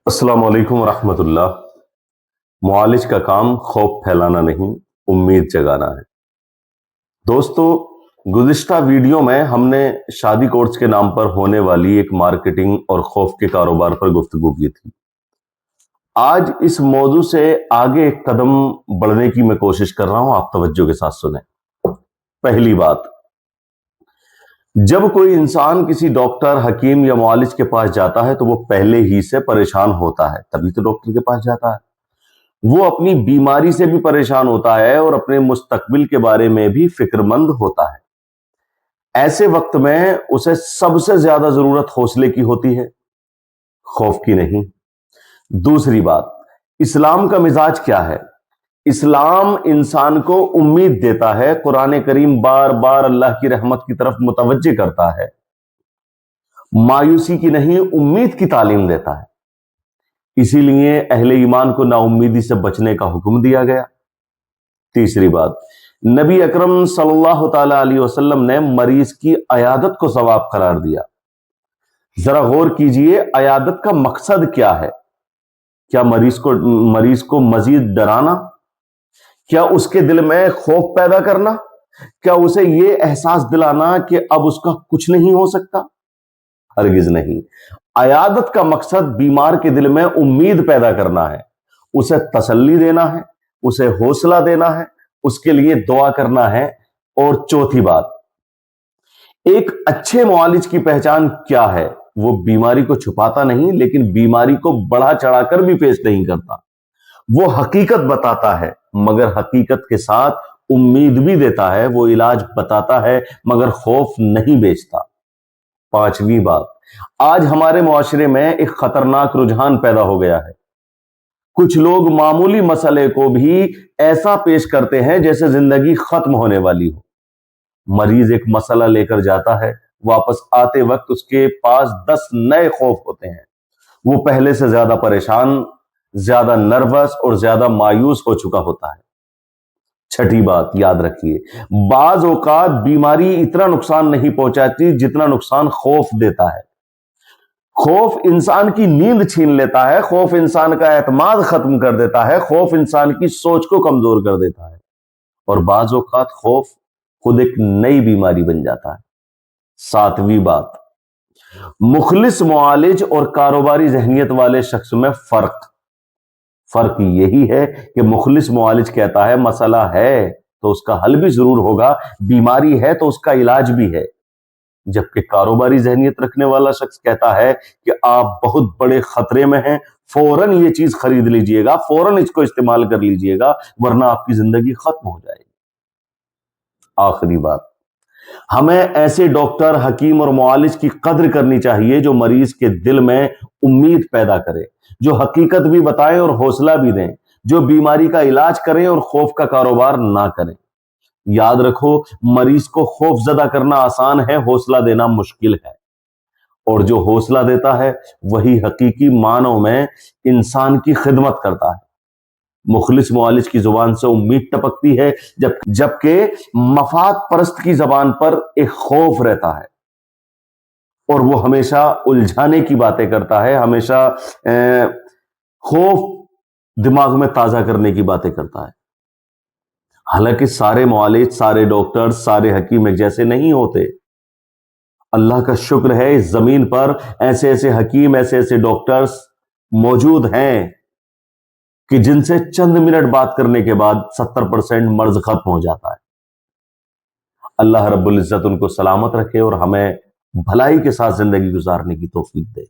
السلام علیکم ورحمۃ اللہ۔ معالج کا کام خوف پھیلانا نہیں، امید جگانا ہے۔ دوستو، گزشتہ ویڈیو میں ہم نے شادی کورس کے نام پر ہونے والی ایک مارکیٹنگ اور خوف کے کاروبار پر گفتگو کی تھی۔ آج اس موضوع سے آگے ایک قدم بڑھنے کی میں کوشش کر رہا ہوں، آپ توجہ کے ساتھ سنیں۔ پہلی بات، جب کوئی انسان کسی ڈاکٹر، حکیم یا معالج کے پاس جاتا ہے تو وہ پہلے ہی سے پریشان ہوتا ہے، تبھی تو ڈاکٹر کے پاس جاتا ہے۔ وہ اپنی بیماری سے بھی پریشان ہوتا ہے اور اپنے مستقبل کے بارے میں بھی فکر مند ہوتا ہے۔ ایسے وقت میں اسے سب سے زیادہ ضرورت حوصلے کی ہوتی ہے، خوف کی نہیں۔ دوسری بات، اسلام کا مزاج کیا ہے؟ اسلام انسان کو امید دیتا ہے۔ قرآن کریم بار بار اللہ کی رحمت کی طرف متوجہ کرتا ہے، مایوسی کی نہیں، امید کی تعلیم دیتا ہے۔ اسی لیے اہل ایمان کو نا امیدی سے بچنے کا حکم دیا گیا۔ تیسری بات، نبی اکرم صلی اللہ تعالی علیہ وسلم نے مریض کی عیادت کو ثواب قرار دیا۔ ذرا غور کیجئے، عیادت کا مقصد کیا ہے؟ کیا مریض کو مزید ڈرانا؟ کیا اس کے دل میں خوف پیدا کرنا؟ کیا اسے یہ احساس دلانا کہ اب اس کا کچھ نہیں ہو سکتا؟ ہرگز نہیں۔ عیادت کا مقصد بیمار کے دل میں امید پیدا کرنا ہے، اسے تسلی دینا ہے، اسے حوصلہ دینا ہے، اس کے لیے دعا کرنا ہے۔ اور چوتھی بات، ایک اچھے معالج کی پہچان کیا ہے؟ وہ بیماری کو چھپاتا نہیں، لیکن بیماری کو بڑھا چڑھا کر بھی پیش نہیں کرتا۔ وہ حقیقت بتاتا ہے مگر حقیقت کے ساتھ امید بھی دیتا ہے۔ وہ علاج بتاتا ہے مگر خوف نہیں بیچتا۔ پانچویں بات، آج ہمارے معاشرے میں ایک خطرناک رجحان پیدا ہو گیا ہے۔ کچھ لوگ معمولی مسئلے کو بھی ایسا پیش کرتے ہیں جیسے زندگی ختم ہونے والی ہو۔ مریض ایک مسئلہ لے کر جاتا ہے، واپس آتے وقت اس کے پاس 10 نئے خوف ہوتے ہیں۔ وہ پہلے سے زیادہ پریشان، زیادہ نروس اور زیادہ مایوس ہو چکا ہوتا ہے۔ چھٹی بات یاد رکھیے، بعض اوقات بیماری اتنا نقصان نہیں پہنچاتی جتنا نقصان خوف دیتا ہے۔ خوف انسان کی نیند چھین لیتا ہے، خوف انسان کا اعتماد ختم کر دیتا ہے، خوف انسان کی سوچ کو کمزور کر دیتا ہے، اور بعض اوقات خوف خود ایک نئی بیماری بن جاتا ہے۔ ساتویں بات، مخلص معالج اور کاروباری ذہنیت والے شخص میں فرق یہی ہے کہ مخلص معالج کہتا ہے مسئلہ ہے تو اس کا حل بھی ضرور ہوگا، بیماری ہے تو اس کا علاج بھی ہے، جبکہ کاروباری ذہنیت رکھنے والا شخص کہتا ہے کہ آپ بہت بڑے خطرے میں ہیں، فوراً یہ چیز خرید لیجئے گا، فوراً اس کو استعمال کر لیجئے گا، ورنہ آپ کی زندگی ختم ہو جائے گی۔ آخری بات، ہمیں ایسے ڈاکٹر، حکیم اور معالج کی قدر کرنی چاہیے جو مریض کے دل میں امید پیدا کرے، جو حقیقت بھی بتائیں اور حوصلہ بھی دیں، جو بیماری کا علاج کریں اور خوف کا کاروبار نہ کریں۔ یاد رکھو، مریض کو خوف زدہ کرنا آسان ہے، حوصلہ دینا مشکل ہے، اور جو حوصلہ دیتا ہے وہی حقیقی معنوں میں انسان کی خدمت کرتا ہے۔ مخلص معالج کی زبان سے امید ٹپکتی ہے، جبکہ مفاد پرست کی زبان پر ایک خوف رہتا ہے، اور وہ ہمیشہ الجھانے کی باتیں کرتا ہے، ہمیشہ خوف دماغ میں تازہ کرنے کی باتیں کرتا ہے۔ حالانکہ سارے معالج، سارے ڈاکٹر، سارے حکیم ایک جیسے نہیں ہوتے۔ اللہ کا شکر ہے اس زمین پر ایسے ایسے حکیم، ایسے ایسے ڈاکٹرز موجود ہیں کہ جن سے چند منٹ بات کرنے کے بعد 70% مرض ختم ہو جاتا ہے۔ اللہ رب العزت ان کو سلامت رکھے اور ہمیں بھلائی کے ساتھ زندگی گزارنے کی توفیق دے۔